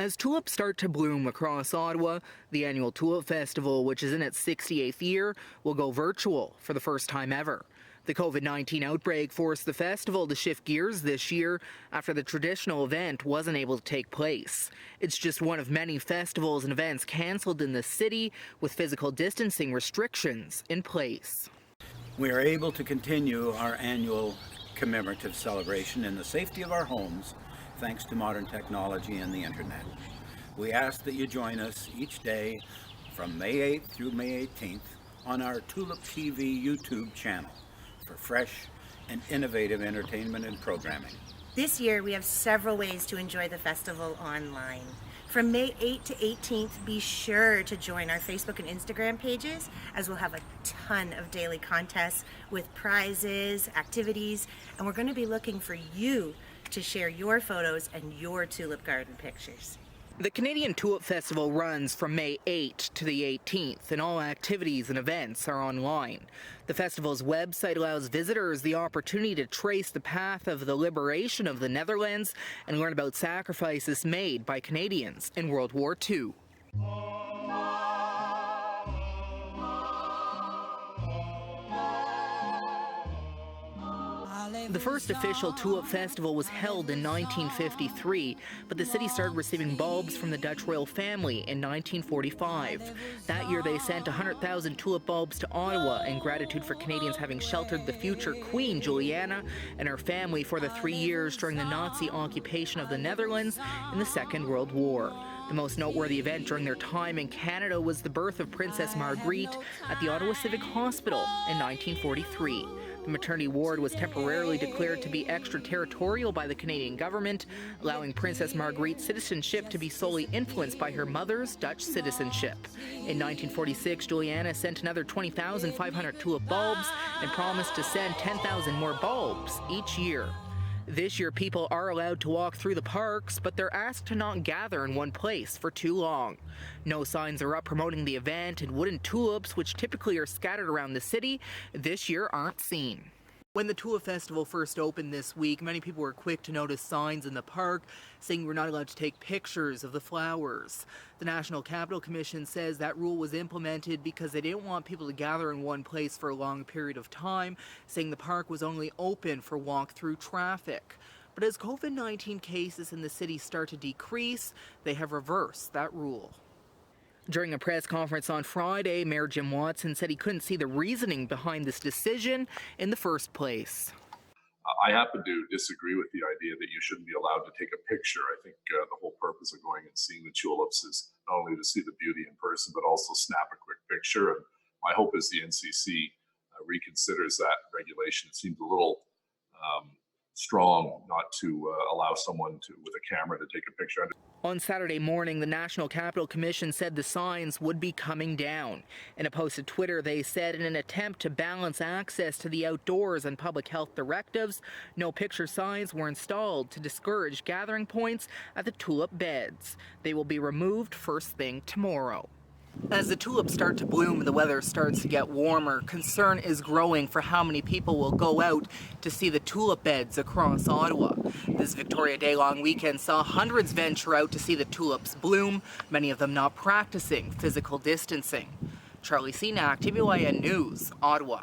As tulips start to bloom across Ottawa, the annual Tulip Festival, which is in its 68th year, will go virtual for the first time ever. The COVID-19 outbreak forced the festival to shift gears this year after the traditional event wasn't able to take place. It's just one of many festivals and events cancelled in the city with physical distancing restrictions in place. We are able to continue our annual commemorative celebration in the safety of our homes, thanks to modern technology and the internet. We ask that you join us each day from May 8th through May 18th on our Tulip TV YouTube channel for fresh and innovative entertainment and programming. This year we have several ways to enjoy the festival online. From May 8th to 18th, be sure to join our Facebook and Instagram pages, as we'll have a ton of daily contests with prizes, activities, and we're going to be looking for you to share your photos and your tulip garden pictures. The Canadian Tulip Festival runs from May 8th to the 18th, and all activities and events are online. The festival's website allows visitors the opportunity to trace the path of the liberation of the Netherlands and learn about sacrifices made by Canadians in World War II. The first official Tulip Festival was held in 1953, but the city started receiving bulbs from the Dutch royal family in 1945. That year they sent 100,000 tulip bulbs to Ottawa in gratitude for Canadians having sheltered the future Queen Juliana and her family for the 3 years during the Nazi occupation of the Netherlands in the Second World War. The most noteworthy event during their time in Canada was the birth of Princess Marguerite at the Ottawa Civic Hospital in 1943. The maternity ward was temporarily declared to be extraterritorial by the Canadian government, allowing Princess Marguerite's citizenship to be solely influenced by her mother's Dutch citizenship. In 1946, Juliana sent another 20,500 tulip bulbs and promised to send 10,000 more bulbs each year. This year, people are allowed to walk through the parks, but they're asked to not gather in one place for too long. No signs are up promoting the event, and wooden tulips, which typically are scattered around the city, this year aren't seen. When the Tulip Festival first opened this week, many people were quick to notice signs in the park saying we're not allowed to take pictures of the flowers. The National Capital Commission says that rule was implemented because they didn't want people to gather in one place for a long period of time, saying the park was only open for walk-through traffic. But as COVID-19 cases in the city start to decrease, they have reversed that rule. During a press conference on Friday, Mayor Jim Watson said he couldn't see the reasoning behind this decision in the first place. I happen to disagree with the idea that you shouldn't be allowed to take a picture. I think the whole purpose of going and seeing the tulips is not only to see the beauty in person, but also snap a quick picture. And my hope is the NCC reconsiders that regulation. It seems a little strong not to allow someone with a camera to take a picture. On Saturday morning, the National Capital Commission said the signs would be coming down. In a post to Twitter, they said in an attempt to balance access to the outdoors and public health directives, no picture signs were installed to discourage gathering points at the tulip beds. They will be removed first thing tomorrow. As the tulips start to bloom and the weather starts to get warmer, concern is growing for how many people will go out to see the tulip beds across Ottawa. This Victoria Day long weekend saw hundreds venture out to see the tulips bloom, many of them not practicing physical distancing. Senack, TVYN News, Ottawa.